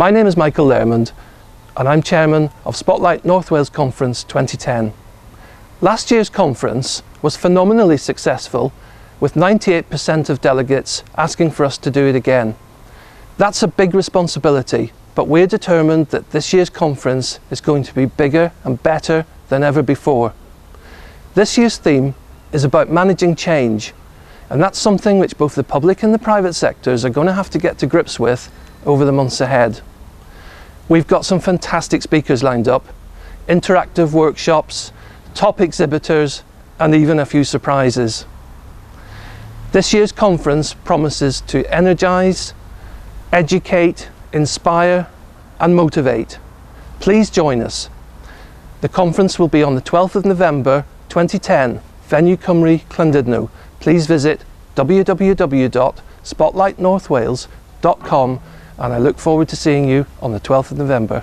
My name is Michael Learmond and I'm Chairman of Spotlight North Wales Conference 2010. Last year's conference was phenomenally successful, with 98% of delegates asking for us to do it again. That's a big responsibility, but we're determined that this year's conference is going to be bigger and better than ever before. This year's theme is about managing change, and that's something which both the public and the private sectors are going to have to get to grips with over the months ahead. We've got some fantastic speakers lined up, interactive workshops, top exhibitors, and even a few surprises. This year's conference promises to energise, educate, inspire and motivate. Please join us. The conference will be on the 12th of November 2010, Venue Cymru, Llandudno. Please visit www.spotlightnorthwales.com and I look forward to seeing you on the 12th of November.